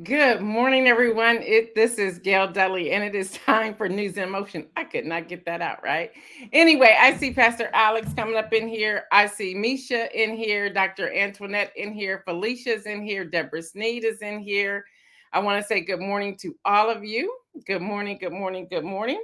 Good morning, everyone. This is Gail Dudley, and it is time for News in Motion. I could not get that out right. Anyway, I see Pastor Alex coming up in here. I see Misha in here, Dr. Antoinette in here, Felicia's in here, Deborah Sneed is in here. I want to say good morning to all of you. Good morning, good morning, good morning.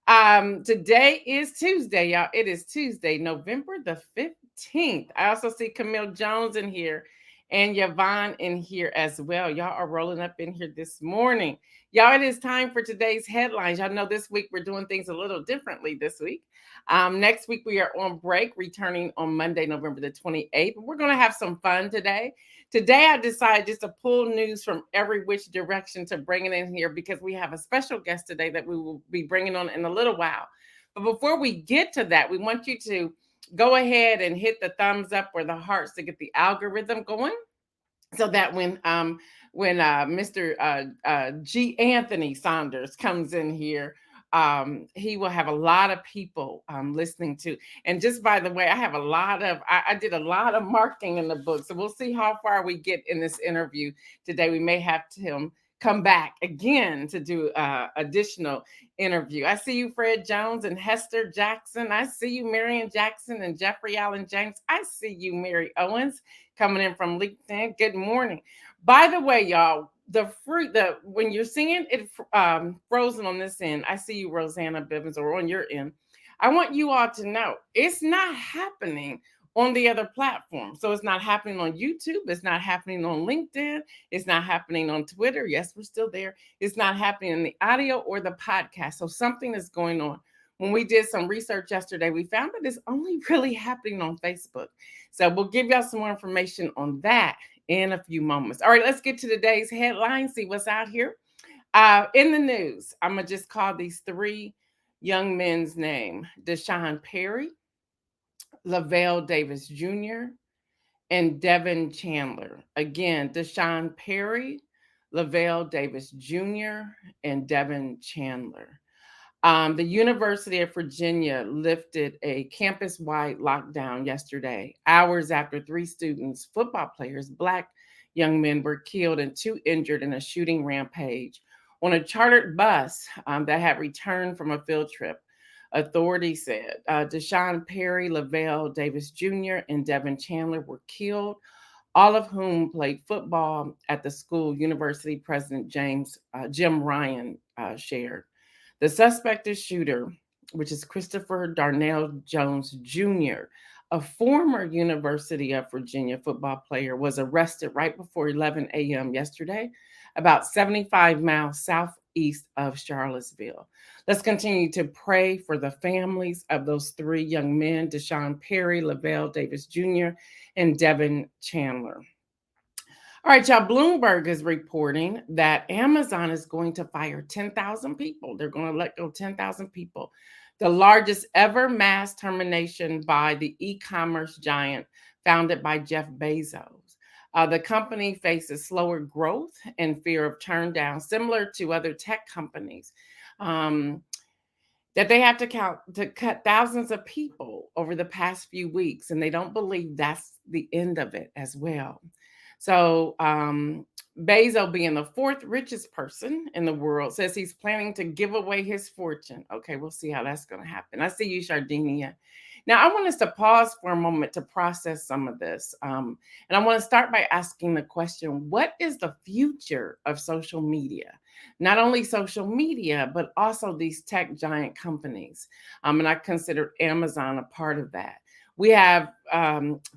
Today is Tuesday, y'all. It is Tuesday, November the 15th. I also see Camille Jones in here and Yvonne in here as well. Y'all are rolling up in here this morning. Y'all, it is time for today's headlines. Y'all know this week we're doing things a little differently this week. Next week we are on break, returning on Monday, November the 28th. We're going to have some fun today. Today, I decided just to pull news from every which direction to bring it in here because we have a special guest today that we will be bringing on in a little while. But before we get to that, we want you to go ahead and hit the thumbs up or the hearts to get the algorithm going, so that when Mr. G. Anthony Saunders comes in here, he will have a lot of people listening to. And just by the way, I did a lot of marketing in the book, so we'll see how far we get in this interview today. We may have him come back again to do additional interview. I see you, Fred Jones and Hester Jackson. I see you, Marion Jackson and Jeffrey Allen James. I see you, Mary Owens, coming in from LinkedIn. Good morning. By the way, y'all, when you're seeing it frozen on this end, I see you, Rosanna Bivens, or on your end. I want you all to know it's not happening on the other platform. So it's not happening on YouTube. It's not happening on LinkedIn. It's not happening on Twitter. Yes, we're still there. It's not happening in the audio or the podcast. So something is going on. When we did some research yesterday, we found that it's only really happening on Facebook. So we'll give y'all some more information on that in a few moments. All right, let's get to today's headlines, see what's out here. In the news, I'm going to just call these three young men's name: Deshaun Perry, Lavelle Davis Jr., and Devin Chandler. Again, Deshaun Perry, Lavelle Davis Jr., and Devin Chandler. The University of Virginia lifted a campus-wide lockdown yesterday, hours after three students, football players, Black young men, were killed and two injured in a shooting rampage on a chartered bus that had returned from a field trip. Authorities said Deshaun Perry, Lavelle Davis Jr., and Devin Chandler were killed, all of whom played football at the school, University President Jim Ryan shared. The suspected shooter, which is Christopher Darnell Jones Jr., a former University of Virginia football player, was arrested right before 11 a.m. yesterday, about 75 miles southeast of Charlottesville. Let's continue to pray for the families of those three young men: Deshaun Perry, Lavelle Davis Jr., and Devin Chandler. All right, y'all. Bloomberg is reporting that Amazon is going to fire 10,000 people. They're going to let go 10,000 people, the largest ever mass termination by the e-commerce giant founded by Jeff Bezos. The company faces slower growth and fear of turndown, similar to other tech companies. That they have to cut thousands of people over the past few weeks, and they don't believe that's the end of it as well. So Bezos, being the fourth richest person in the world, says he's planning to give away his fortune. Okay, we'll see how that's going to happen. I see you, Sardinia. Now, I want us to pause for a moment to process some of this. And I want to start by asking the question: what is the future of social media? Not only social media, but also these tech giant companies. And I consider Amazon a part of that. We have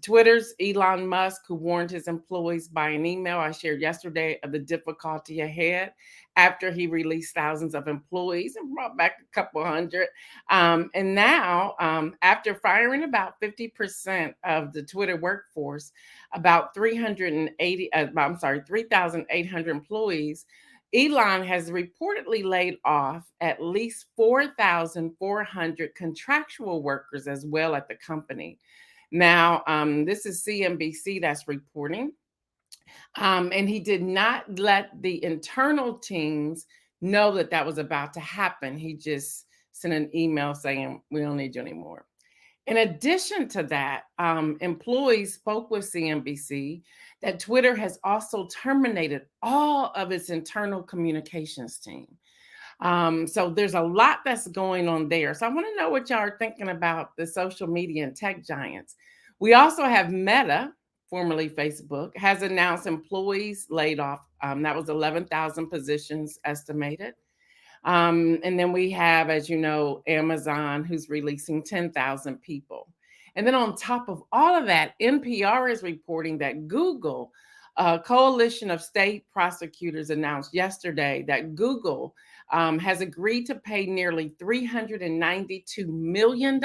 Twitter's Elon Musk, who warned his employees by an email I shared yesterday of the difficulty ahead after he released thousands of employees and brought back a couple hundred. And now, after firing about 50% of the Twitter workforce, about 3,800 employees, Elon has reportedly laid off at least 4,400 contractual workers as well at the company. Now, this is CNBC that's reporting. And he did not let the internal teams know that that was about to happen. He just sent an email saying, we don't need you anymore. In addition to that, employees spoke with CNBC that Twitter has also terminated all of its internal communications team. So there's a lot that's going on there. So I want to know what y'all are thinking about the social media and tech giants. We also have Meta, formerly Facebook, has announced employees laid off. That was 11,000 positions estimated. And then we have, as you know, Amazon, who's releasing 10,000 people. And then on top of all of that, NPR is reporting that Google, a coalition of state prosecutors, announced yesterday that Google has agreed to pay nearly $392 million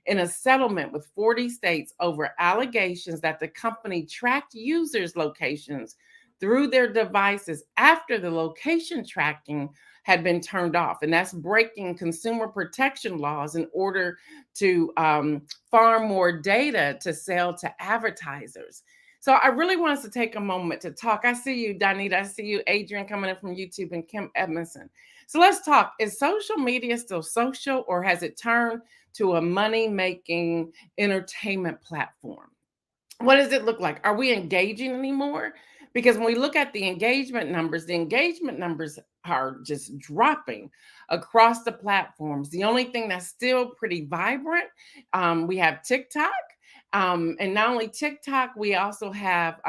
in a settlement with 40 states over allegations that the company tracked users' locations through their devices after the location tracking had been turned off. And that's breaking consumer protection laws in order to farm more data to sell to advertisers. So I really want us to take a moment to talk. I see you, Donita. I see you, Adrian, coming in from YouTube, and Kim Edmondson. So let's talk. Is social media still social, or has it turned to a money-making entertainment platform? What does it look like? Are we engaging anymore? Because when we look at the engagement numbers are just dropping across the platforms. The only thing that's still pretty vibrant, we have TikTok. And not only TikTok, we also have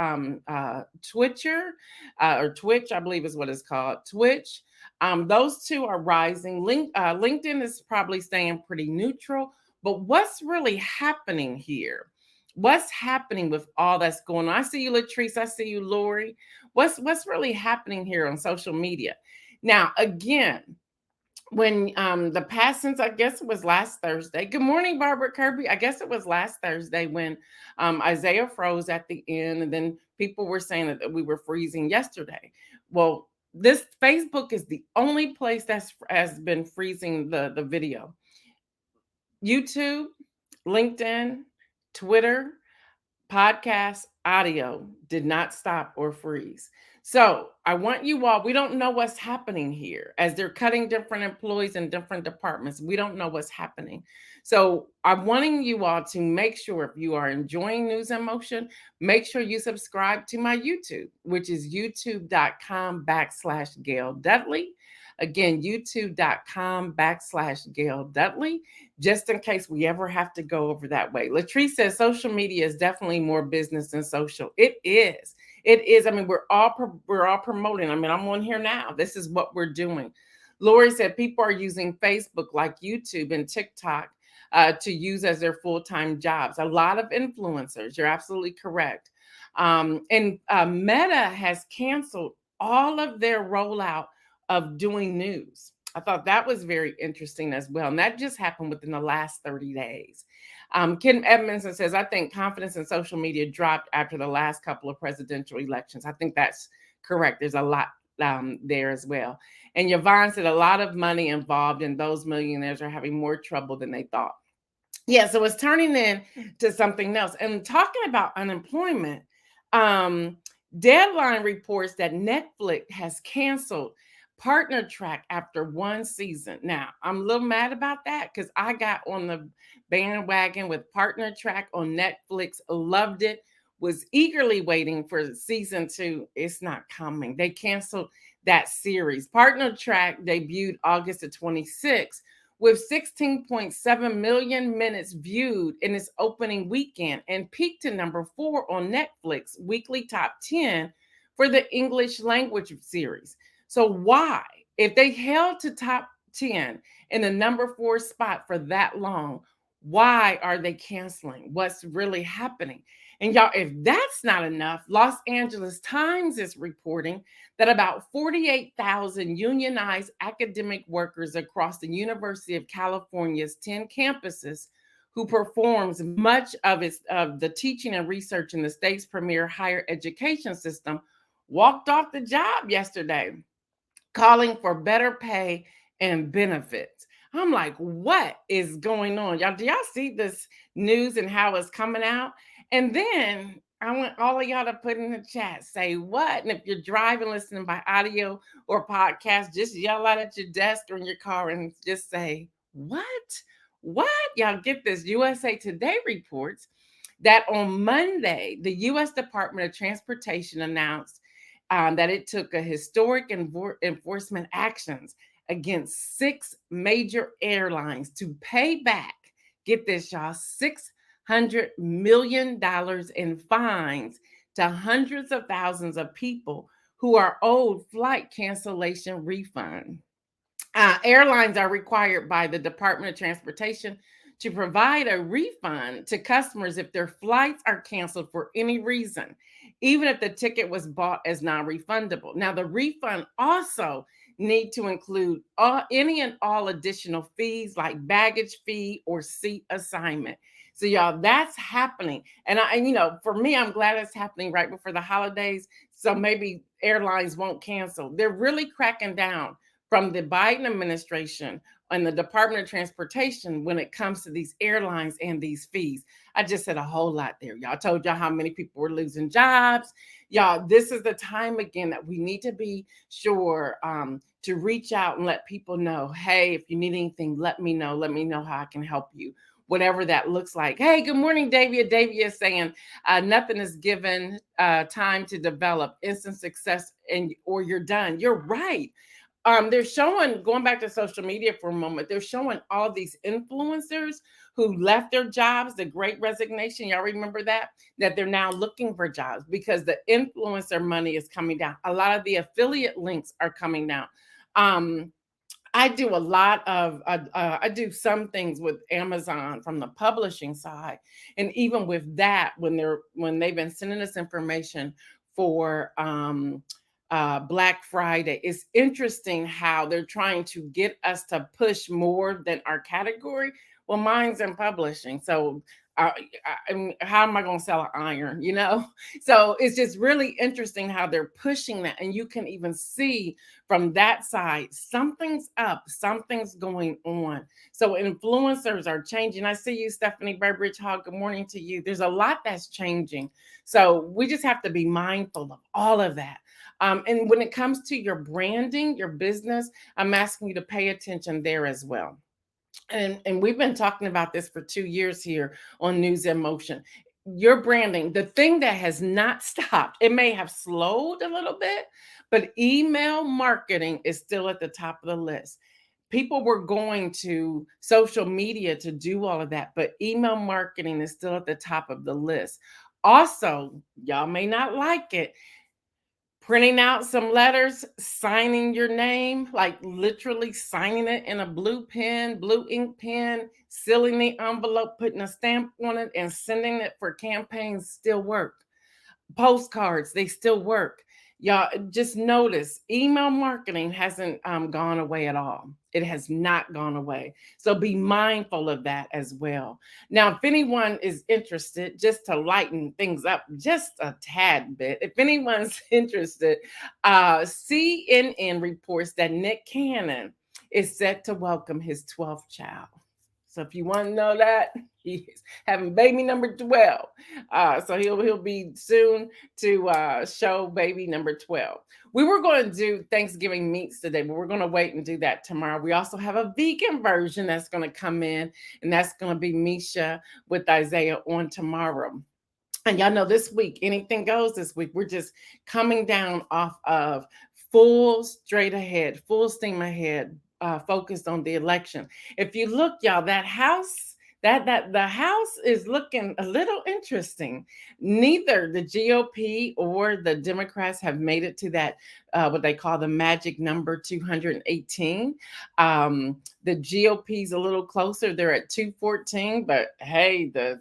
Twitcher or Twitch, I believe is what it's called, Twitch. Those two are rising. LinkedIn is probably staying pretty neutral. But what's really happening here? What's happening with all that's going on? I see you, Latrice. I see you, Lori. What's really happening here on social media? Now, again, when the passings, I guess it was last Thursday. Good morning, Barbara Kirby. I guess it was last Thursday when Isaiah froze at the end, and then people were saying that we were freezing yesterday. Well, this Facebook is the only place that has been freezing the video. YouTube, LinkedIn, Twitter, podcast, audio did not stop or freeze. So I want you all, we don't know what's happening here as they're cutting different employees in different departments. We don't know what's happening. So I'm wanting you all to make sure, if you are enjoying News in Motion, make sure you subscribe to my YouTube, which is youtube.com/Gail Dudley. Again, youtube.com/Gail Dudley, just in case we ever have to go over that way. Latrice says social media is definitely more business than social. It is. It is. I mean, we're all promoting. I mean, I'm on here now. This is what we're doing. Lori said people are using Facebook like YouTube and TikTok to use as their full-time jobs. A lot of influencers. You're absolutely correct. And Meta has canceled all of their rollout of doing news. I thought that was very interesting as well. And that just happened within the last 30 days. Ken Edmondson says, I think confidence in social media dropped after the last couple of presidential elections. I think that's correct. There's a lot there as well. And Yvonne said a lot of money involved, and those millionaires are having more trouble than they thought. Yeah, so it's turning into something else. And talking about unemployment, Deadline reports that Netflix has canceled Partner Track after one season. Now, I'm a little mad about that because I got on the bandwagon with Partner Track on Netflix, loved it, was eagerly waiting for season 2. It's not coming. They canceled that series. Partner Track debuted August the 26th with 16.7 million minutes viewed in its opening weekend and peaked to number 4 on Netflix weekly top 10 for the English language series. So why, if they held to top 10 in the number 4 spot for that long, why are they canceling? What's really happening? And y'all, if that's not enough, Los Angeles Times is reporting that about 48,000 unionized academic workers across the University of California's 10 campuses, who performs much of the teaching and research in the state's premier higher education system, walked off the job yesterday, calling for better pay and benefits. I'm like, what is going on? Y'all, do y'all see this news and how it's coming out? And then I want all of y'all to put in the chat, say what? And if you're driving, listening by audio or podcast, just yell out at your desk or in your car and just say, what? What? Y'all get this. USA Today reports that on Monday, the U.S. Department of Transportation announced that it took a historic enforcement actions against 6 major airlines to pay back, get this, y'all, $600 million in fines to hundreds of thousands of people who are owed flight cancellation refund. Airlines are required by the Department of Transportation to provide a refund to customers if their flights are canceled for any reason, even if the ticket was bought as non-refundable. Now, the refund also need to include any and all additional fees like baggage fee or seat assignment. So, y'all, that's happening. And for me, I'm glad it's happening right before the holidays. So maybe airlines won't cancel. They're really cracking down from the Biden administration and the Department of Transportation when it comes to these airlines and these fees. I just said a whole lot there. Y'all, told y'all how many people were losing jobs. Y'all, this is the time again that we need to be sure to reach out and let people know, hey, if you need anything, let me know. Let me know how I can help you, whatever that looks like. Hey, good morning, Davia. Davia is saying nothing is given time to develop, instant success, or you're done. You're right. They're showing, going back to social media for a moment, they're showing all these influencers who left their jobs, the great resignation. Y'all remember that they're now looking for jobs because the influencer money is coming down. A lot of the affiliate links are coming down. I do a lot of, I do some things with Amazon from the publishing side. And even with that, when they've been sending us information for Black Friday, it's interesting how they're trying to get us to push more than our category. Well, mine's in publishing. So how am I going to sell an iron, So it's just really interesting how they're pushing that. And you can even see from that side, something's up, something's going on. So influencers are changing. I see you, Stephanie Burbridge Hall. Good morning to you. There's a lot that's changing. So we just have to be mindful of all of that. And when it comes to your branding, your business, I'm asking you to pay attention there as well. And we've been talking about this for 2 years here on NewsInMotion. Your branding, the thing that has not stopped, it may have slowed a little bit, but email marketing is still at the top of the list. People were going to social media to do all of that, but email marketing is still at the top of the list. Also, y'all may not like it, printing out some letters, signing your name, like literally signing it in a blue ink pen, sealing the envelope, putting a stamp on it, and sending it for campaigns still work. Postcards, they still work. Y'all just notice email marketing hasn't gone away at all. It has not gone away. So be mindful of that as well. Now, if anyone is interested, just to lighten things up just a tad bit, if anyone's interested, CNN reports that Nick Cannon is set to welcome his 12th child. So if you want to know that, he's having baby number 12. So he'll be soon to show baby number 12. We were going to do Thanksgiving meats today, but we're going to wait and do that tomorrow. We also have a vegan version that's going to come in, and that's going to be Misha with Isaiah on tomorrow. And y'all know this week, anything goes this week. We're just coming down off of full straight ahead, full steam ahead, focused on the election. If you look, y'all, that house, that the house is looking a little interesting. Neither the GOP or the Democrats have made it to that what they call the magic number 218. The GOP's a little closer; they're at 214. But hey, the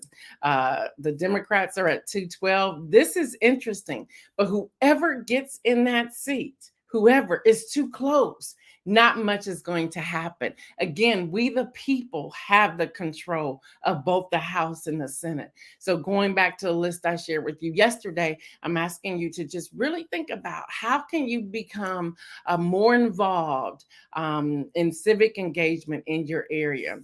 Democrats are at 212. This is interesting. But whoever gets in that seat, whoever is too close, not much is going to happen. Again, we the people have the control of both the House and the Senate. So going back to the list I shared with you yesterday, I'm asking you to just really think about how can you become more involved in civic engagement in your area.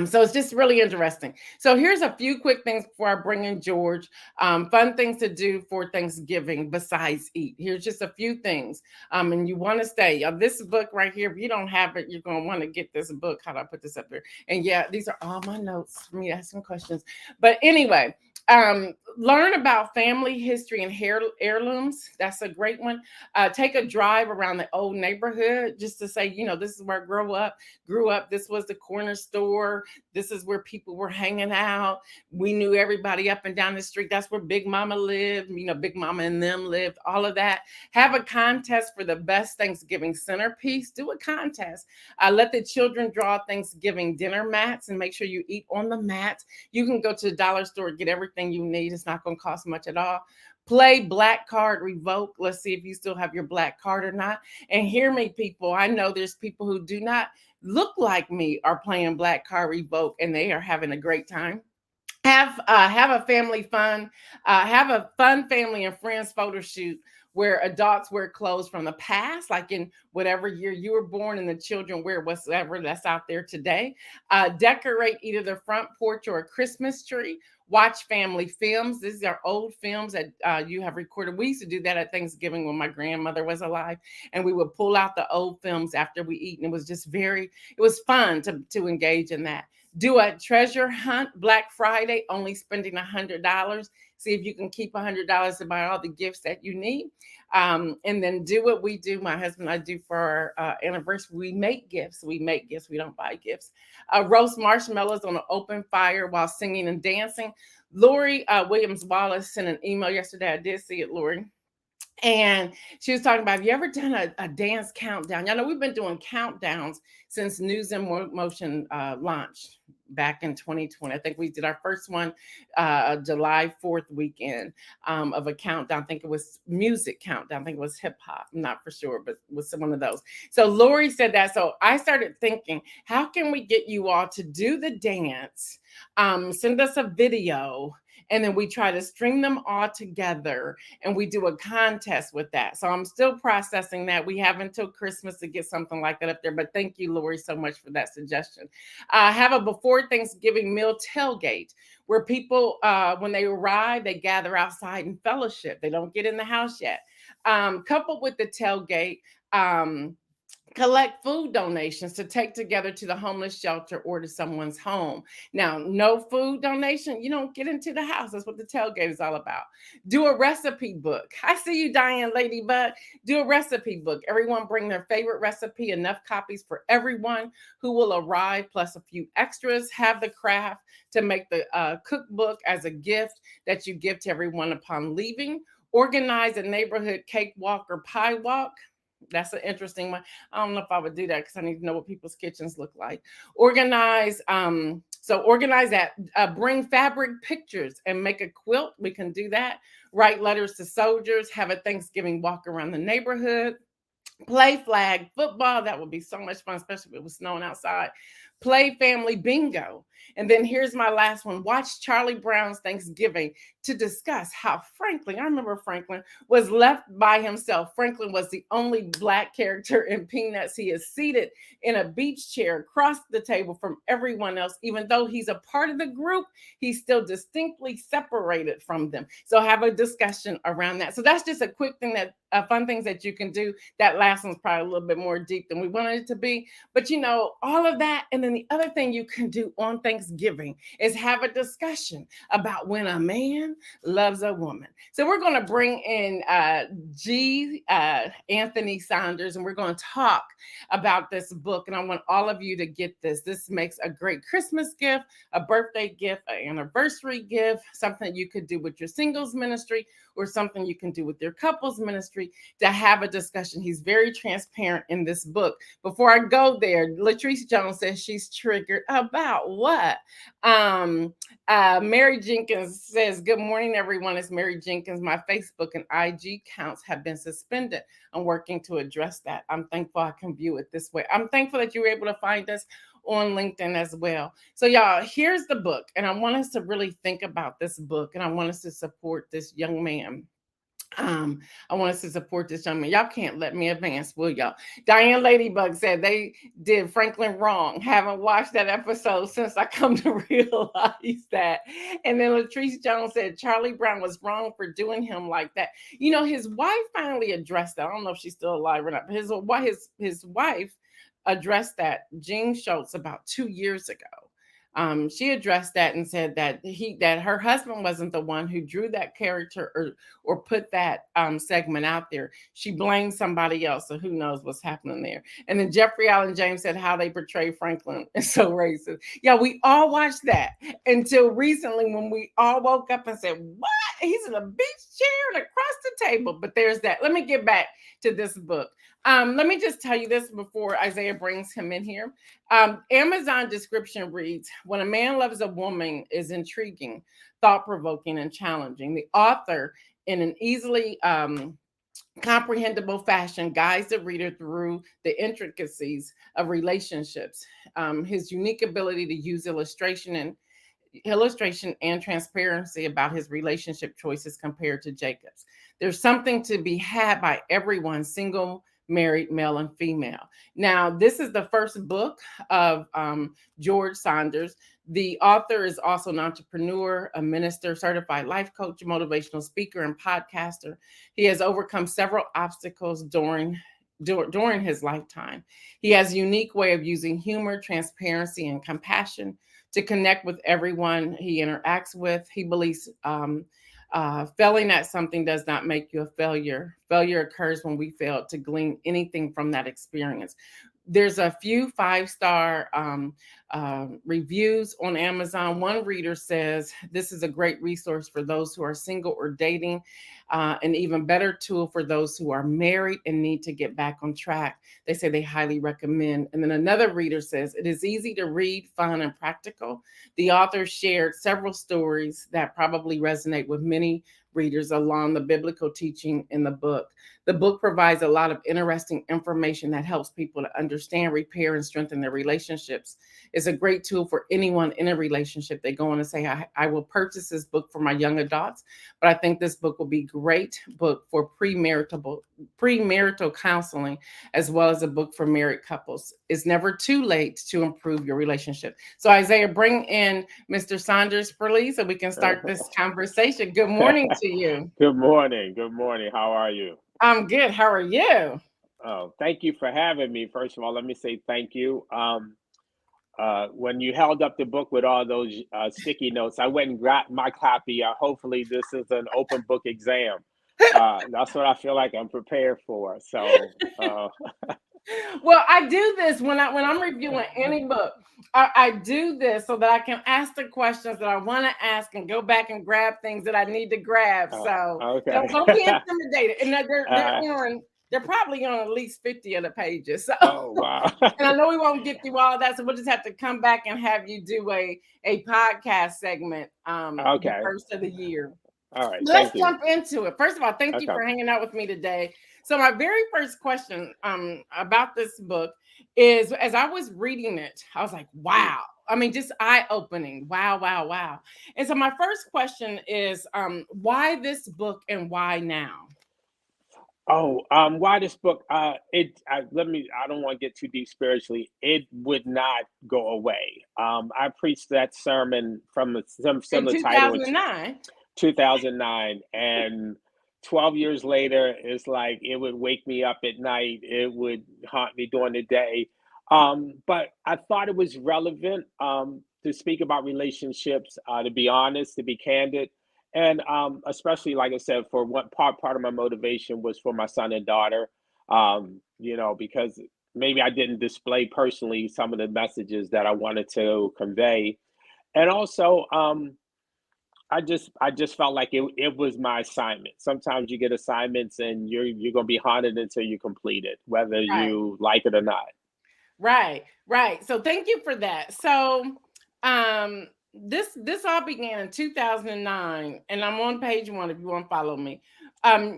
So it's just really interesting. So here's a few quick things before I bring in George. Fun things to do for Thanksgiving besides eat. Here's just a few things. And you want to stay. This book right here, if you don't have it, you're going to want to get this book. How do I put this up here? And yeah, these are all my notes for me asking questions. But anyway, Learn about family history and heirlooms. That's a great one. Take a drive around the old neighborhood just to say, this is where I grew up. This was the corner store. This is where people were hanging out. We knew everybody up and down the street. That's where Big Mama lived. Big Mama and them lived. All of that. Have a contest for the best Thanksgiving centerpiece. Do a contest. Let the children draw Thanksgiving dinner mats and make sure you eat on the mats. You can go to the dollar store, get everything you need. It's not going to cost much at all. Play Black Card Revoke. Let's see if you still have your black card or not. And hear me, people. I know there's people who do not look like me are playing Black Card Revoke, and they are having a great time. Have a family fun. Have a fun family and friends photo shoot where adults wear clothes from the past, like in whatever year you were born, and the children wear whatever that's out there today. Decorate either the front porch or a Christmas tree. Watch family films. These are old films that you have recorded. We used to do that at Thanksgiving when my grandmother was alive, and we would pull out the old films after we eat, and it was just it was fun to engage in that. Do a treasure hunt Black Friday, only spending $100. See if you can keep $100 to buy all the gifts that you need. And then do what we do. My husband and I do for our anniversary. We make gifts. We don't buy gifts. Roast marshmallows on an open fire while singing and dancing. Lori Williams-Wallace sent an email yesterday. I did see it, Lori. And she was talking about, have you ever done a dance countdown? Y'all know we've been doing countdowns since NewsInMotion launched back in 2020. I think we did our first one July 4th weekend of a countdown. I think it was music countdown. I think it was hip hop. I'm not for sure, but it was one of those. So Lori said that. So I started thinking, how can we get you all to do the dance? Send us a video. And then we try to string them all together and we do a contest with that. So I'm still processing that. We have until Christmas to get something like that up there. But thank you, Lori, so much for that suggestion. Have a before Thanksgiving meal tailgate where people, when they arrive, they gather outside and fellowship. They don't get in the house yet. Coupled with the tailgate, collect food donations to take together to the homeless shelter or to someone's home. Now, no food donation, you don't get into the house. That's what the tailgate is all about. Do a recipe book. I see you, Diane Ladybug. Do a recipe book. Everyone bring their favorite recipe, enough copies for everyone who will arrive, plus a few extras. Have the craft to make the cookbook as a gift that you give to everyone upon leaving. Organize a neighborhood cake walk or pie walk. That's an interesting one. I don't know if I would do that because I need to know what people's kitchens look like. Organize that. Bring fabric pictures and make a quilt. We can do that. Write letters to soldiers. Have a Thanksgiving walk around the neighborhood. Play flag football. That would be so much fun, especially if it was snowing outside. Play family bingo. And then here's my last one. Watch Charlie Brown's Thanksgiving to discuss how Franklin, I remember Franklin, was left by himself. Franklin was the only Black character in Peanuts. He is seated in a beach chair across the table from everyone else. Even though he's a part of the group, he's still distinctly separated from them. So have a discussion around that. So that's just a quick thing fun things that you can do. That last one's probably a little bit more deep than we wanted it to be. But all of that. And then the other thing you can do on Thanksgiving is have a discussion about when a man loves a woman. So we're going to bring in Anthony Saunders, and we're going to talk about this book. And I want all of you to get this. This makes a great Christmas gift, a birthday gift, an anniversary gift, something you could do with your singles ministry or something you can do with your couples ministry to have a discussion. He's very transparent in this book. Before I go there, Latrice Jones says she's triggered about what? Mary Jenkins says, good morning, everyone. It's Mary Jenkins. My Facebook and IG accounts have been suspended. I'm working to address that. I'm thankful I can view it this way. I'm thankful that you were able to find us on LinkedIn as well. So y'all, here's the book. And I want us to really think about this book. And I want us to support this young man. I want us to support this young man. Y'all can't let me advance, will y'all? Diane Ladybug said they did Franklin wrong. Haven't watched that episode since I come to realize that. And then Latrice Jones said Charlie Brown was wrong for doing him like that. His wife finally addressed that. I don't know if she's still alive or not, but his wife addressed that, Jean Schultz, about 2 years ago. she addressed that and said that that her husband wasn't the one who drew that character or put that segment out there. She blamed somebody else, so who knows what's happening there. And then Jeffrey Allen James said how they portray Franklin is so racist. Yeah, we all watched that until recently when we all woke up and said, what? He's in a beach chair and across the table. But there's that. Let me get back to this book. Let me just tell you this before Isaiah brings him in here. Amazon description reads, when a man loves a woman is intriguing, thought-provoking, and challenging. The author, in an easily comprehensible fashion, guides the reader through the intricacies of relationships. His unique ability to use illustration and transparency about his relationship choices compared to Jacob's. There's something to be had by everyone, single, married, male, and female. Now, this is the first book of George Saunders. The author is also an entrepreneur, a minister, certified life coach, motivational speaker, and podcaster. He has overcome several obstacles during his lifetime. He has a unique way of using humor, transparency, and compassion to connect with everyone he interacts with. He believes failing at something does not make you a failure. Failure occurs when we fail to glean anything from that experience. There's a few 5-star reviews on Amazon. One reader says, this is a great resource for those who are single or dating, an even better tool for those who are married and need to get back on track. They say they highly recommend. And then another reader says, it is easy to read, fun, and practical. The author shared several stories that probably resonate with many readers along the biblical teaching in the book. The book provides a lot of interesting information that helps people to understand, repair, and strengthen their relationships. It's a great tool for anyone in a relationship. They go on and say, I will purchase this book for my young adults, but I think this book will be a great book for premarital counseling, as well as a book for married couples. It's never too late to improve your relationship. So Isaiah, bring in Mr. Saunders, please, so we can start this conversation. Good morning to you. Good morning. Good morning. How are you? I'm good. How are you? Oh, thank you for having me. First of all, let me say thank you. When you held up the book with all those sticky notes, I went and grabbed my copy. Hopefully, this is an open book exam. That's what I feel like I'm prepared for. So, well, I do this when I'm reviewing any book. I do this so that I can ask the questions that I want to ask and go back and grab things that I need to grab. So okay. don't be intimidated. And they're probably on at least 50 of the pages. So, oh wow! And I know we won't get through all of that, so we'll just have to come back and have you do a podcast segment the first of the year. All right. Let's jump into it. First of all, thank you for hanging out with me today. So my very first question about this book is, as I was reading it, I was like, wow. I mean, just eye-opening. Wow, wow, wow. And so my first question is, why this book and why now? Oh, why this book? I don't want to get too deep spiritually. It would not go away. I preached that sermon from some similar title in 2009, and 12 years later, it's like it would wake me up at night. It would haunt me during the day. But I thought it was relevant to speak about relationships, to be honest, to be candid. And especially, like I said, for what part of my motivation was for my son and daughter, because maybe I didn't display personally some of the messages that I wanted to convey. And also, I just felt like it was my assignment. Sometimes you get assignments and you're going to be haunted until you complete it, whether you like it or not. Right. So thank you for that. So this all began in 2009, and I'm on page 1 if you want to follow me.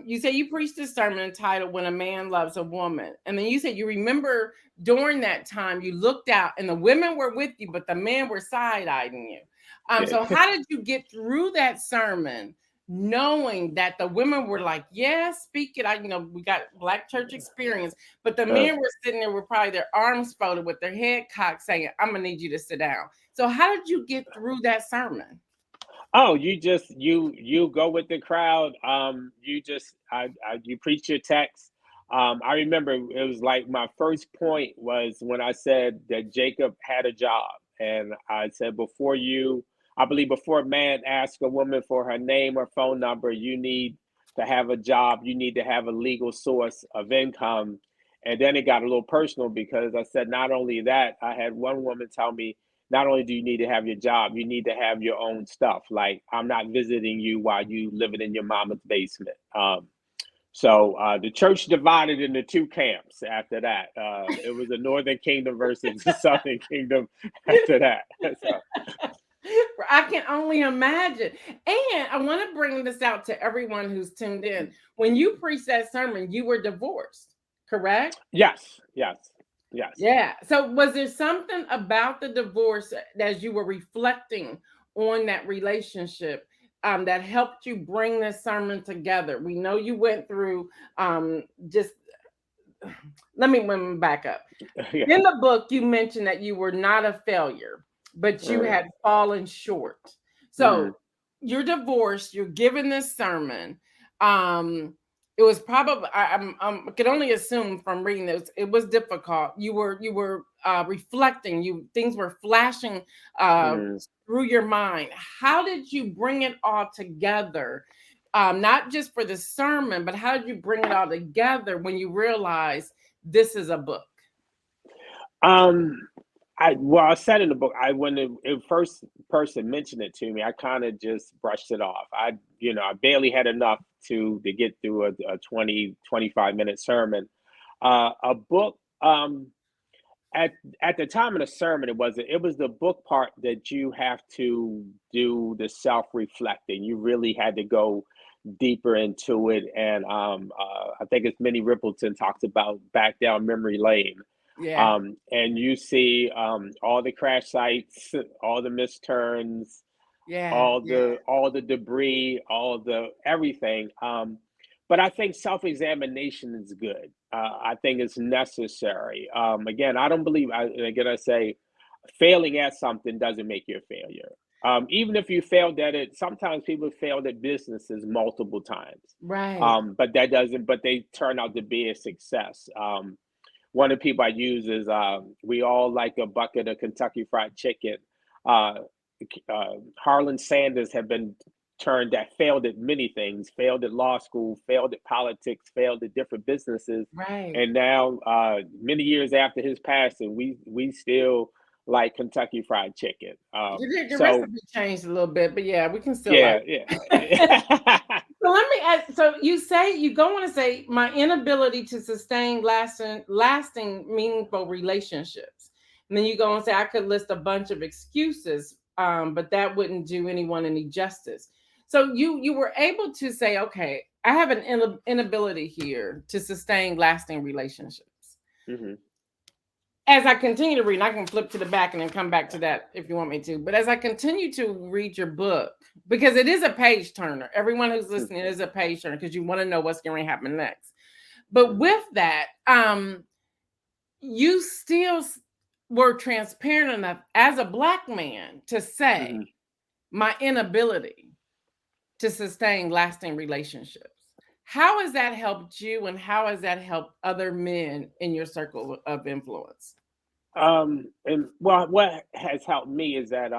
You say you preached this sermon entitled When a Man Loves a Woman. And then you said you remember during that time you looked out and the women were with you, but the men were side-eyeing you. So how did you get through that sermon knowing that the women were like, yeah, speak it? We got Black church experience, but the men were sitting there with probably their arms folded with their head cocked saying, I'm going to need you to sit down. So how did you get through that sermon? Oh, you go with the crowd. You preach your text. I remember it was like my first point was when I said that Jacob had a job And I said, I believe before a man asks a woman for her name or phone number, you need to have a job, you need to have a legal source of income. And then it got a little personal because I said, not only that, I had one woman tell me, not only do you need to have your job, you need to have your own stuff. Like, I'm not visiting you while you living in your mama's basement. So the church divided into two camps after that. It was the Northern Kingdom versus the Southern Kingdom after that. So. I can only imagine. And I want to bring this out to everyone who's tuned in. When you preached that sermon, you were divorced, correct? Yes. Yeah. So was there something about the divorce as you were reflecting on that relationship that helped you bring this sermon together? We know you went through just let me back up. Yeah. In the book, you mentioned that you were not a failure, but you had fallen short. So you're divorced, you're given this sermon. It was probably I can only assume from reading this, it was difficult. You were reflecting, things were flashing through your mind. How did you bring it all together? Not just for the sermon, but how did you bring it all together when you realized this is a book? I said in the book, when the first person mentioned it to me, I kind of just brushed it off. I barely had enough to get through a 20, 25-minute sermon. A book, at the time of the sermon, it was the book part that you have to do the self-reflecting. You really had to go deeper into it. And I think it's Minnie Rippleton talks about back down memory lane. Yeah. And you see all the crash sites, all the misturns, all the debris, all the everything. But I think self-examination is good. I think it's necessary. Again, I don't believe. I say, failing at something doesn't make you a failure. Even if you failed at it, sometimes people failed at businesses multiple times. Right. But that doesn't. But they turn out to be a success. One of the people I use is we all like a bucket of Kentucky Fried Chicken. Harlan Sanders have been failed at many things, failed at law school, failed at politics, failed at different businesses. Right. And now, many years after his passing, we still like Kentucky Fried Chicken. Your recipe changed a little bit, but yeah, we can still So let me ask, so you go on to say my inability to sustain lasting meaningful relationships. And then you go and say I could list a bunch of excuses, but that wouldn't do anyone any justice. So you were able to say, okay, I have an inability here to sustain lasting relationships. Mm-hmm. As I continue to read, and I can flip to the back and then come back to that if you want me to. But as I continue to read your book, because it is a page turner, everyone who's listening is a page turner because you want to know what's going to happen next. But with that, you still were transparent enough as a Black man to say my inability to sustain lasting relationships. How has that helped you, and how has that helped other men in your circle of influence? What has helped me is that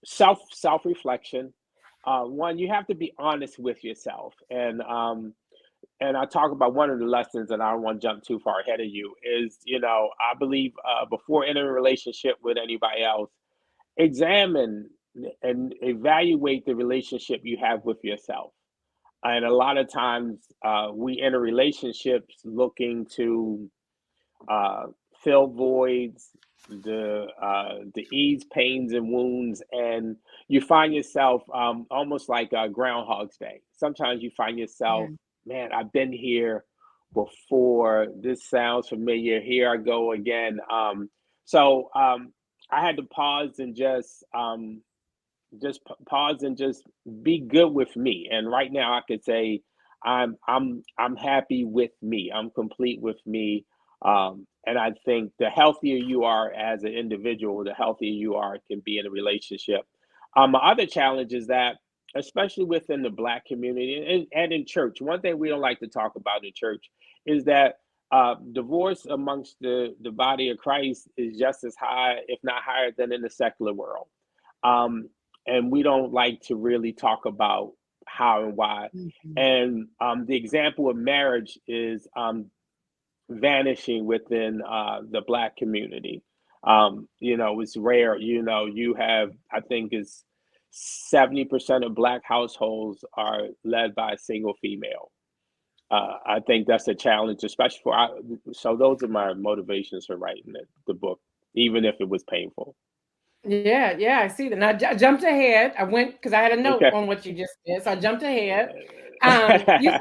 self reflection. One, you have to be honest with yourself, and I talk about one of the lessons, and I don't want to jump too far ahead of you. Is I believe before entering a relationship with anybody else, examine and evaluate the relationship you have with yourself. And a lot of times we enter relationships looking to fill voids, the ease pains and wounds, and you find yourself almost like Groundhog's Day. Sometimes you find yourself, man, I've been here before. This sounds familiar. Here I go again. So I had to pause and just pause and just be good with me. And right now I could say I'm happy with me. I'm complete with me. And I think the healthier you are as an individual, the healthier you are can be in a relationship. My other challenge is that, especially within the Black community and in church, one thing we don't like to talk about in church is that divorce amongst the body of Christ is just as high, if not higher, than in the secular world. Um, and we don't like to really talk about how and why. Mhm. And the example of marriage is vanishing within the Black community. It's rare. You have, I think, is 70% of Black households are led by a single female. I think that's a challenge, especially so those are my motivations for writing the book, even if it was painful. Yeah, yeah, I see that. Now I jumped ahead. I went because I had a note Okay. on what you just said, so I jumped ahead. You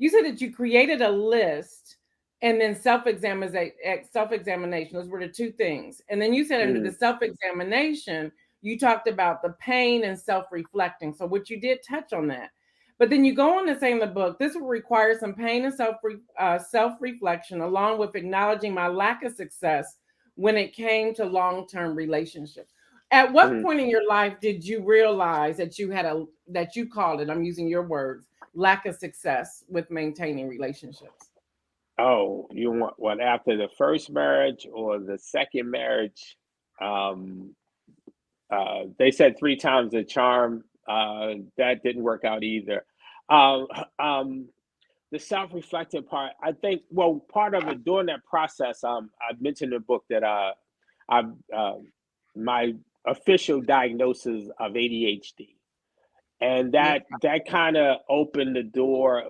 said that you created a list and then self-examination. Those were the two things. And then you said under the Mm, self-examination, you talked about the pain and self-reflecting. So which you did touch on that. But then you go on to say in the book, this will require some pain and self-reflection, along with acknowledging my lack of success when it came to long-term relationships. At what mhm. point in your life did you realize that that you called it, I'm using your words, lack of success with maintaining relationships? Oh, you want what, after the first marriage or the second marriage? Um, they said three times the charm. That didn't work out either. Um, um, the self-reflective part, I think. Well, part of it during that process, I mentioned in the book that I my official diagnosis of ADHD, and Yeah. that kind of opened the door,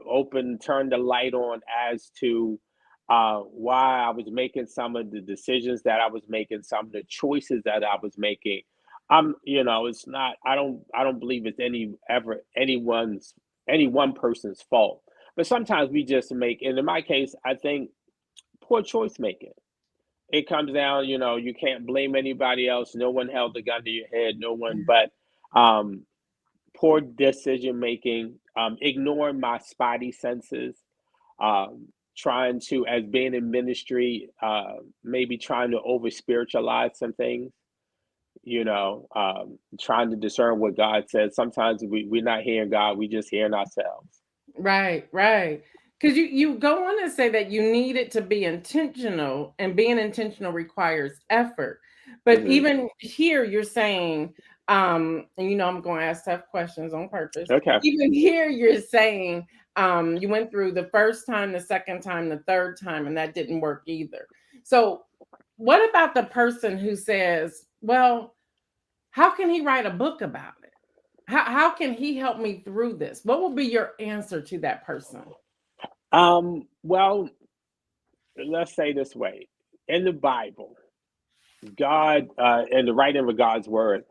turned the light on as to why I was making some of the decisions that I was making, some of the choices that I was making. It's not. I don't believe it's any one person's fault, but sometimes we just make. And in my case, I think poor choice making. It comes down, you can't blame anybody else. No one held the gun to your head. No one, but um, poor decision making, ignoring my spidey senses, trying to, as being in ministry, maybe trying to over spiritualize some things, trying to discern what God says. Sometimes we're not hearing God, we just hearing ourselves. Right, right. Because you go on to say that you need it to be intentional, and being intentional requires effort. But Hmm. even here, you're saying, and I'm going to ask tough questions on purpose. Okay. Even here, you're saying, you went through the first time, the second time, the third time, and that didn't work either. So, what about the person who says, "Well, how can he write a book about it? How can he help me through this?" What will be your answer to that person? Well, let's say this way. In the Bible, God, in the writing of God's word,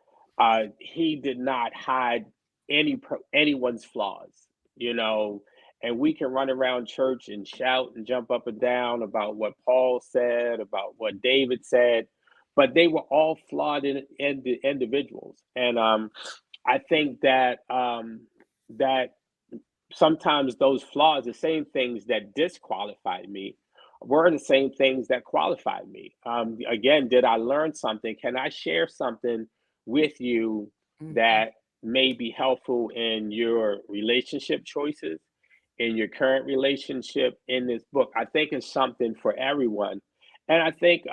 He did not hide anyone's flaws, you know. And we can run around church and shout and jump up and down about what Paul said, about what David said, but they were all flawed in individuals. And I think that sometimes those flaws, the same things that disqualified me, were the same things that qualified me. Again, did I learn something? Can I share something with you Mhm. that may be helpful in your relationship choices, in your current relationship, in this book? I think it's something for everyone. And I think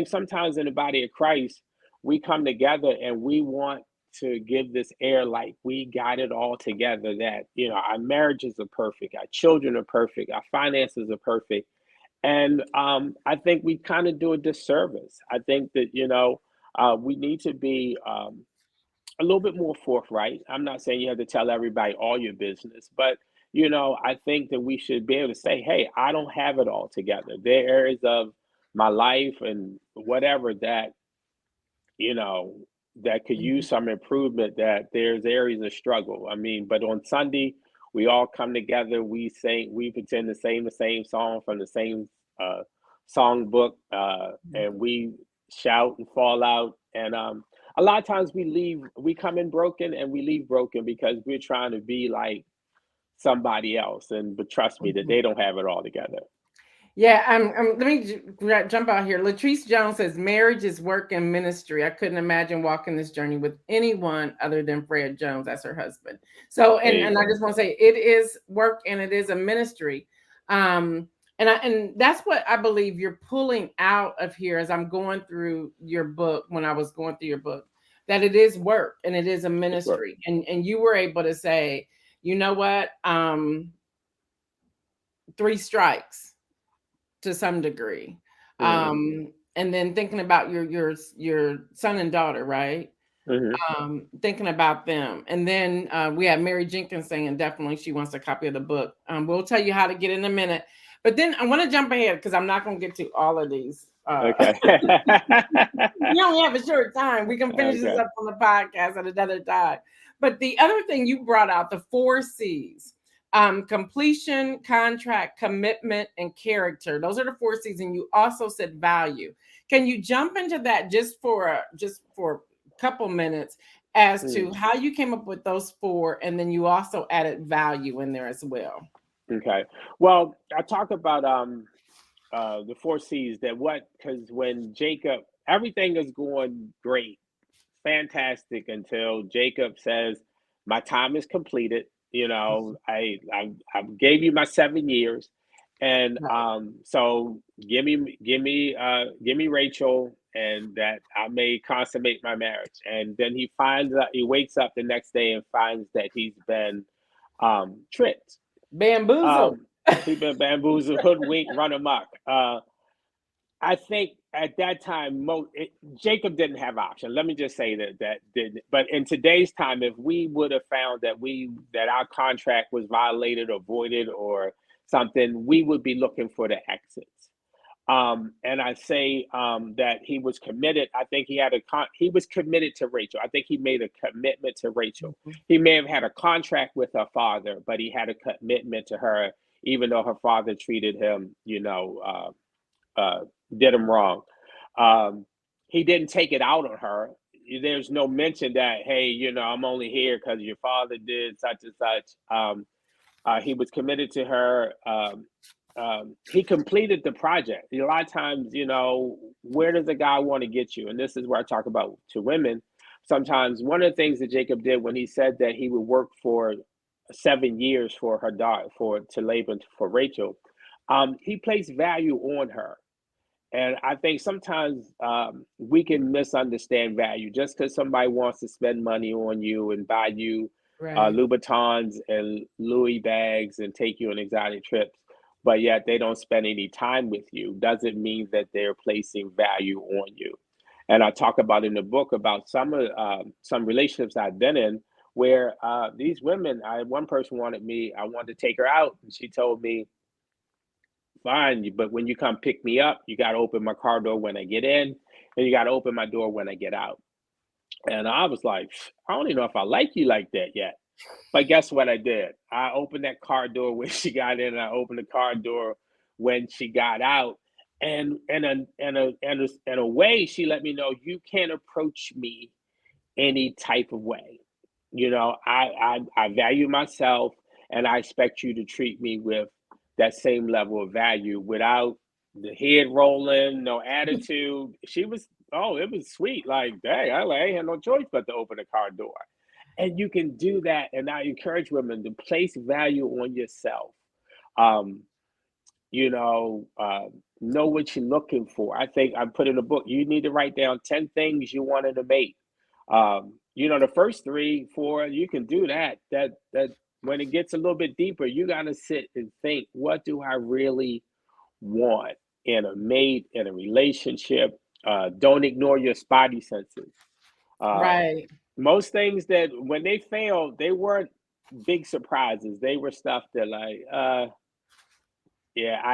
sometimes in the body of Christ, we come together and we want to give this air like we got it all together, that our marriages are perfect, our children are perfect, our finances are perfect. And I think we kind of do a disservice. I think that we need to be a little bit more forthright. I'm not saying you have to tell everybody all your business, but I think that we should be able to say, hey, I don't have it all together. There are areas of my life and whatever you know, that could Mhm. use some improvement, that there's areas of struggle. I mean, but on Sunday, we all come together, we sing, we pretend to sing the same song from the same song book, and we shout and fall out. And a lot of times we come in broken and we leave broken because we're trying to be like somebody else. And but trust me that Mhm. they don't have it all together. Yeah, let me jump out here. Latrice Jones says marriage is work and ministry. I couldn't imagine walking this journey with anyone other than Fred Jones. That's her husband. So, There and you and I go. just want to say it is work and it is a ministry. Um, And that's what I believe you're pulling out of here as I'm going through your book, when I was going through your book, that it is work and it is a It's work. ministry. And you were able to say, you know what, 3 strikes to some degree. And then thinking about your son and daughter, right? Thinking about them. And then we have Mary Jenkins saying definitely she wants a copy of the book. We'll tell you how to get in a minute. But then I want to jump ahead because I'm not going to get to all of these. Okay. We only have a short time. We can finish this up on the podcast at another time. But the other thing you brought out, the 4 C's. Completion, contract, commitment, and character. Those are the 4 C's. And you also said value. Can you jump into that just for a couple minutes as to how you came up with those 4, and then you also added value in there as well? Okay. Well, I talk about the 4 C's, because when Jacob, everything is going great, fantastic, until Jacob says, my time is completed. I gave you my 7 years, and so give me Rachel, and that I may consummate my marriage. And then he wakes up the next day and finds that he's been tricked, bamboozled. He's been bamboozled, hoodwinked, run amok. I think at that time, Jacob didn't have option. Let me just say that didn't. But in today's time, if we would have found that our contract was violated or voided or something, we would be looking for the exits. And I say that he was committed. I think he was committed to Rachel. I think he made a commitment to Rachel. He may have had a contract with her father, but he had a commitment to her, even though her father treated him, did him wrong. He didn't take it out on her. There's no mention that, hey, I'm only here because your father did such and such. He was committed to her. He completed the project. A lot of times, where does a guy want to get you? And this is where I talk about to women. Sometimes one of the things that Jacob did when he said that he would work for 7 years for her daughter, to Laban, for Rachel, he placed value on her. And I think sometimes we can misunderstand value. Just because somebody wants to spend money on you and buy you Louboutins and Louis bags and take you on exotic trips, but yet they don't spend any time with you, doesn't mean that they're placing value on you. And I talk about in the book about some relationships I've been in where these women, one person I wanted to take her out, and she told me, fine, but when you come pick me up, you got to open my car door when I get in, and you got to open my door when I get out. And I was like, I don't even know if I like you like that yet. But guess what I did? I opened that car door when she got in, and I opened the car door when she got out. And in a way, she let me know, you can't approach me any type of way. I value myself, and I expect you to treat me with that same level of value without the head rolling, no attitude. It was sweet. Like, dang, I ain't had no choice but to open the car door. And you can do that. And I encourage women to place value on yourself. Know what you're looking for. I think I put in a book, you need to write down 10 things you want in a mate. The first 3, 4, you can do that. That when it gets a little bit deeper, you got to sit and think, what do I really want in a mate, in a relationship? Don't ignore your spidey senses. Right. Most things that when they failed, they weren't big surprises. They were stuff that I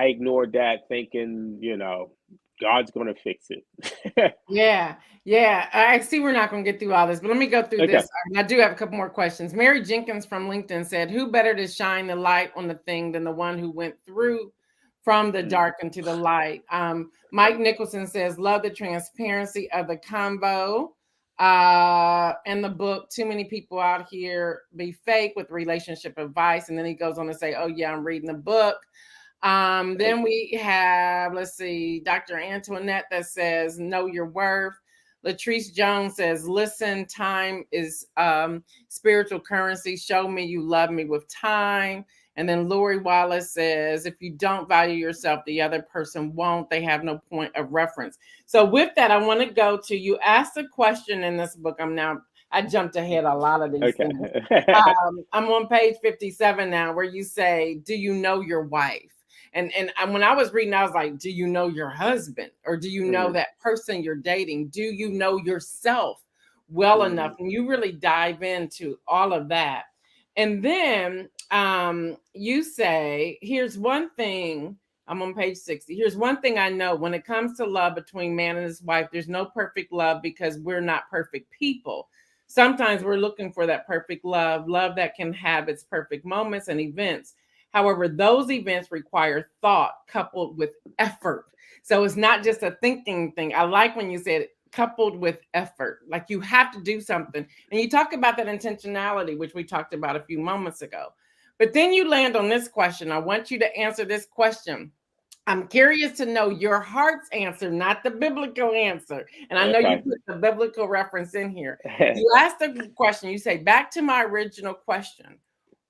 ignored that thinking, God's going to fix it. Yeah. I see we're not going to get through all this, but let me go through this. I do have a couple more questions. Mary Jenkins from LinkedIn said, who better to shine the light on the thing than the one who went through from the dark into the light? Mike Nicholson says, love the transparency of the convo. In the book, too many people out here be fake with relationship advice. And then he goes on to say, oh yeah, I'm reading the book. Then we have, let's see, Dr. Antoinette that says, know your worth. Latrice Jones says, listen, time is spiritual currency. Show me you love me with time. And then Lori Wallace says, if you don't value yourself, the other person won't. They have no point of reference. So with that, I want to go to, you asked a question in this book. I jumped ahead a lot of these things. I'm on page 57 now, where you say, do you know your wife? And when I was reading, I was like, do you know your husband? Or do you know that person you're dating? Do you know yourself well enough? And you really dive into all of that. And then you say, here's one thing, I'm on page 60. Here's one thing I know: when it comes to love between man and his wife, there's no perfect love because we're not perfect people. Sometimes we're looking for that perfect love that can have its perfect moments and events. However, those events require thought coupled with effort. So it's not just a thinking thing. I like when you said coupled with effort, like you have to do something. And you talk about that intentionality, which we talked about a few moments ago. But then you land on this question. I want you to answer this question. I'm curious to know your heart's answer, not the biblical answer. And I know you put the biblical reference in here. You asked the question, you say, back to my original question,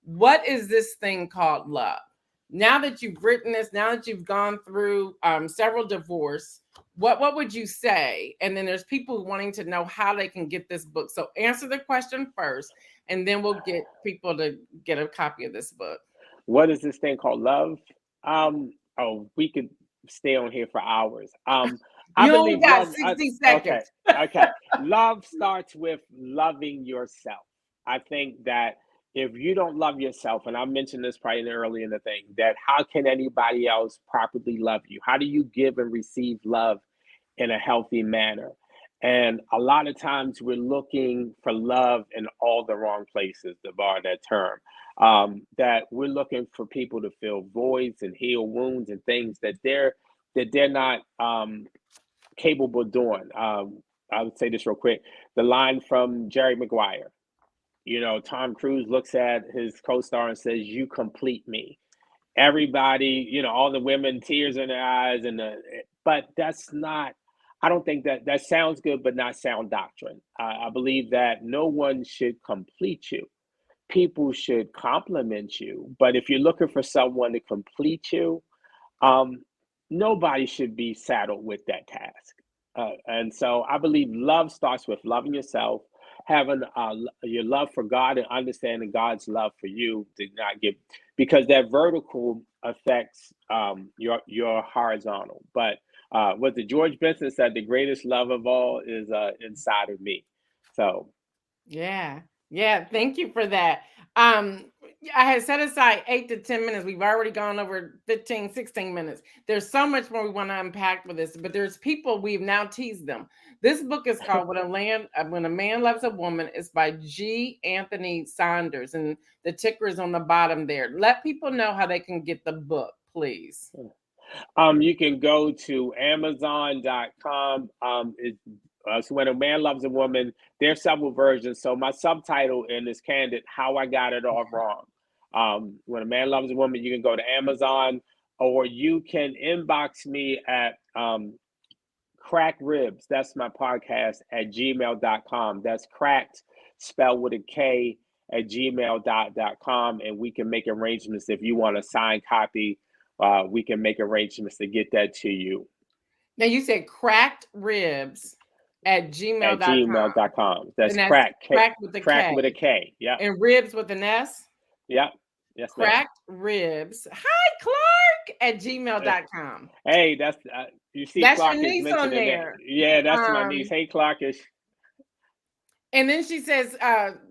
what is this thing called love? Now that you've written this, now that you've gone through several divorces, what would you say? And then there's people wanting to know how they can get this book. So answer the question first, and then we'll get people to get a copy of this book. What is this thing called love? We could stay on here for hours. I believe got 60 seconds. Okay. Love starts with loving yourself. I think that if you don't love yourself, and I mentioned this probably early in the thing, that how can anybody else properly love you? How do you give and receive love in a healthy manner? And a lot of times we're looking for love in all the wrong places, to borrow that term. That we're looking for people to fill voids and heal wounds and things that they're not capable of doing. I would say this real quick. The line from Jerry Maguire. Tom Cruise looks at his co-star and says, "You complete me." Everybody, all the women, tears in their eyes, but that's not. I don't think that sounds good, but not sound doctrine. I believe that no one should complete you. People should compliment you, but if you're looking for someone to complete you, nobody should be saddled with that task. And so I believe love starts with loving yourself, having your love for God, and understanding God's love for you, to not get, because that vertical affects your horizontal. But what the George Benson said, the greatest love of all is inside of me. So yeah, thank you for that. I had set aside 8 to 10 minutes. We've already gone over 15, 16 minutes. There's so much more we want to unpack with this, but there's people, we've now teased them. This book is called When a Man Loves a Woman. It's by G. Anthony Saunders, and the ticker is on the bottom there. Let people know how they can get the book, please. You can go to Amazon.com. So When a Man Loves a Woman, there's several versions. So my subtitle in is Candid, How I Got It All Wrong. When a Man Loves a Woman, you can go to Amazon, or you can inbox me at Cracked Ribs. That's my podcast at gmail.com. That's cracked, spelled with a K, at gmail.com. And we can make arrangements. If you want a signed copy, we can make arrangements to get that to you. Now you said Cracked Ribs at gmail.com. At gmail.com. That's cracked with a K. Yeah. And ribs with an S. Yeah. Yes. Cracked Ribs. Hi, Clark at gmail.com. Hey, that's you see, that's Clark your niece on there. Yeah, that's my niece. Hey, Clarkish. And then she says,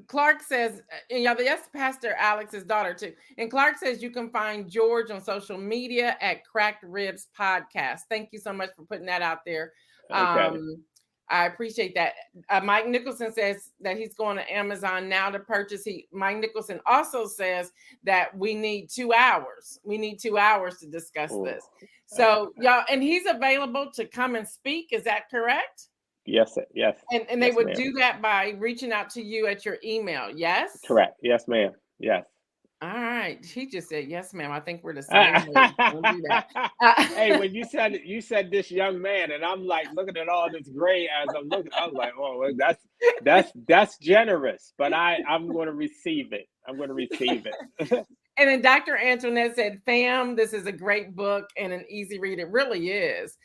Clark says, and y'all, that's Pastor Alex's daughter too. And Clark says you can find George on social media at Cracked Ribs Podcast. Thank you so much for putting that out there. Okay. I appreciate that. Mike Nicholson says that he's going to Amazon now to purchase. Mike Nicholson also says that we need 2 hours. We need 2 hours to discuss this. So y'all, and he's available to come and speak. Is that correct? Yes, yes. And they would do that by reaching out to you at your email, yes? Correct. Yes, ma'am. Yes. All right. She just said, yes, ma'am. I think we're the same. Don't do that. Hey, when you said this young man, and I'm like looking at all this gray as I'm looking, I was like, oh, that's generous, but I'm going to receive it. I'm going to receive it. And then Dr. Antoinette said, fam, this is a great book and an easy read. It really is.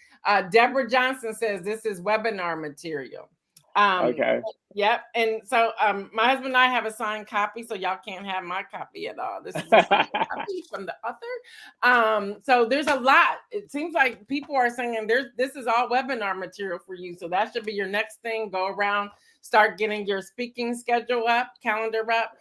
Deborah Johnson says this is webinar material. Okay. Yep. And so my husband and I have a signed copy, so y'all can't have my copy at all. This is a signed copy from the author. So there's a lot. It seems like people are saying this is all webinar material for you. So that should be your next thing. Go around, start getting your speaking schedule up, calendar up,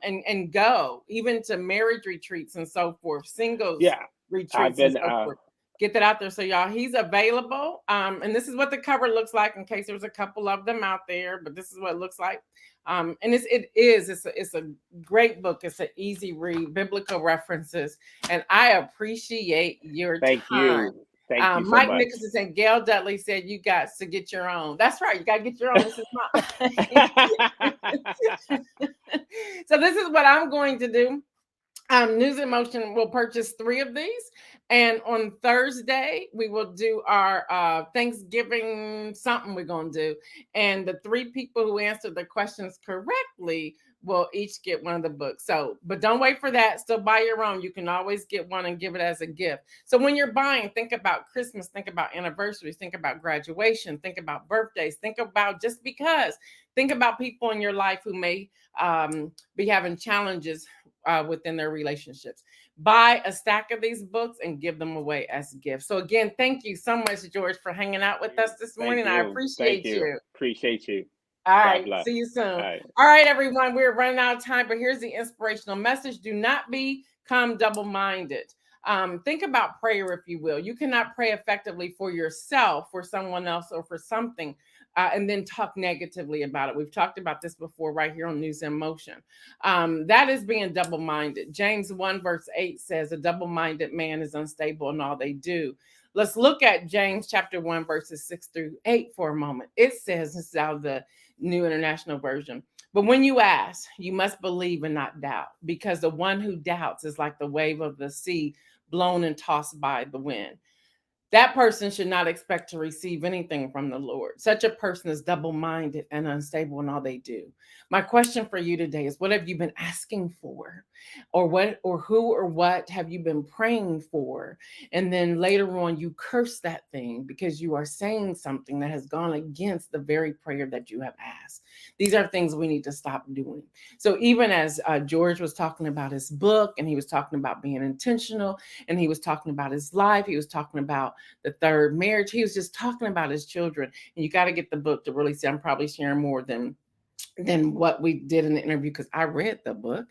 and go even to marriage retreats and so forth, singles retreats and so forth. Get that out there. So y'all, he's available. And this is what the cover looks like in case there's a couple of them out there, but this is what it looks like. And it's a great book. It's an easy read, biblical references. And I appreciate your time. Thank you so Mike much. Nicholson said, Gail Dudley said, you got to get your own. That's right. You got to get your own. This is mine. So this is what I'm going to do. NewsInMotion will purchase 3 of these. And on Thursday, we will do our Thanksgiving something we're going to do. And the 3 people who answer the questions correctly will each get one of the books. So, but don't wait for that. Still buy your own. You can always get one and give it as a gift. So when you're buying, think about Christmas, think about anniversaries, think about graduation, think about birthdays, think about just because. Think about people in your life who may be having challenges within their relationships. Buy a stack of these books and give them away as gifts. So again, thank you so much, George, for hanging out with us this morning. I appreciate you. Appreciate you. All right. See you soon. All right, everyone. We're running out of time, but here's the inspirational message. Do not become double-minded. Think about prayer, if you will. You cannot pray effectively for yourself, for someone else, or for something, and then talk negatively about it. We've talked about this before right here on NewsInMotion. That is being double-minded. James 1 verse 8 says, a double-minded man is unstable in all they do. Let's look at James chapter 1 verses 6 through 8 for a moment. It says, this is out of the New International Version, but when you ask, you must believe and not doubt, because the one who doubts is like the wave of the sea blown and tossed by the wind. That person should not expect to receive anything from the Lord. Such a person is double-minded and unstable in all they do. My question for you today is, what have you been asking for? Or what, or who, or what have you been praying for? And then later on, you curse that thing because you are saying something that has gone against the very prayer that you have asked. These are things we need to stop doing. So even as George was talking about his book, and he was talking about being intentional, and he was talking about his life, he was talking about the 3rd marriage, he was just talking about his children. And you got to get the book to really see. I'm probably sharing more than what we did in the interview because I read the book.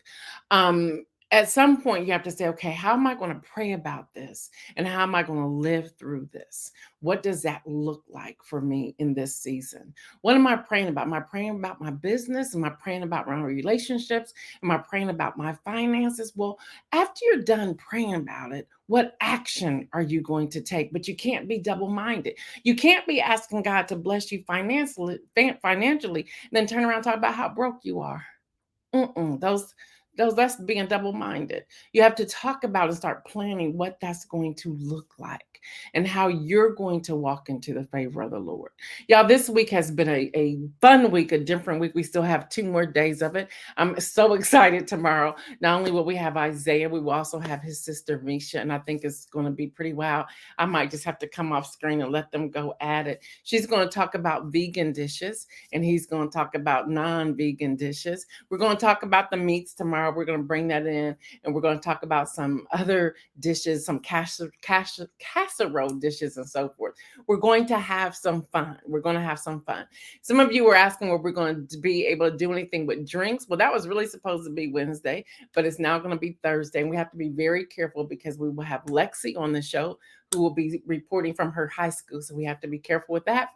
At some point, you have to say, okay, how am I going to pray about this? And how am I going to live through this? What does that look like for me in this season? What am I praying about? Am I praying about my business? Am I praying about my relationships? Am I praying about my finances? Well, after you're done praying about it, what action are you going to take? But you can't be double-minded. You can't be asking God to bless you financially, and then turn around and talk about how broke you are. That's being double-minded. You have to talk about and start planning what that's going to look like and how you're going to walk into the favor of the Lord. Y'all, this week has been a fun week, a different week. We still have 2 more days of it. I'm so excited tomorrow. Not only will we have Isaiah, we will also have his sister Misha, and I think it's going to be pretty wild. I might just have to come off screen and let them go at it. She's going to talk about vegan dishes, and he's going to talk about non-vegan dishes. We're going to talk about the meats tomorrow. We're going to bring that in, and we're going to talk about some other dishes, some casserole dishes and so forth. We're going to have some fun. Some of you were asking were we going to be able to do anything with drinks. Well, that was really supposed to be Wednesday, but it's now going to be Thursday, and we have to be very careful because we will have Lexi on the show who will be reporting from her high school, so we have to be careful with that.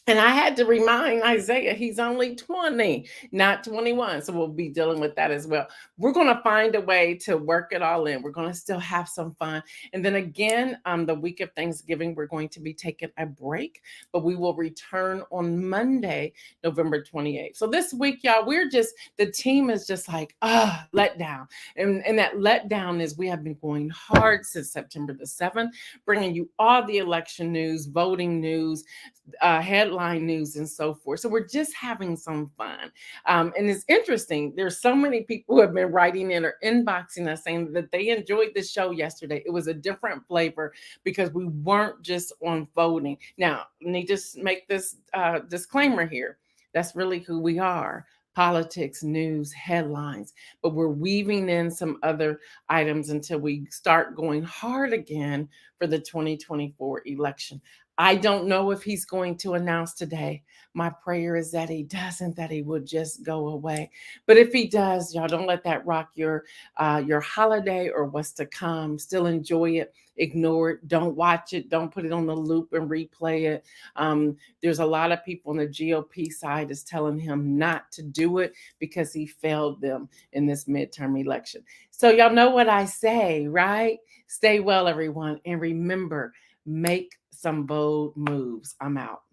And I had to remind Isaiah, he's only 20, not 21. So we'll be dealing with that as well. We're going to find a way to work it all in. We're going to still have some fun. And then again, the week of Thanksgiving, we're going to be taking a break, but we will return on Monday, November 28th. So this week, y'all, the team is just like, let down. And that letdown is we have been going hard since September the 7th, bringing you all the election news, voting news, headlines, headline news and so forth. So we're just having some fun. And it's interesting. There's so many people who have been writing in or inboxing us saying that they enjoyed the show yesterday. It was a different flavor because we weren't just on voting. Now, let me just make this disclaimer here. That's really who we are. Politics, news, headlines, but we're weaving in some other items until we start going hard again for the 2024 election. I don't know if he's going to announce today. My prayer is that he doesn't, that he would just go away. But if he does, y'all don't let that rock your holiday or what's to come. Still enjoy it. Ignore it. Don't watch it. Don't put it on the loop and replay it. There's a lot of people on the GOP side is telling him not to do it because he failed them in this midterm election. So y'all know what I say, right? Stay well, everyone. And remember, make some bold moves. I'm out.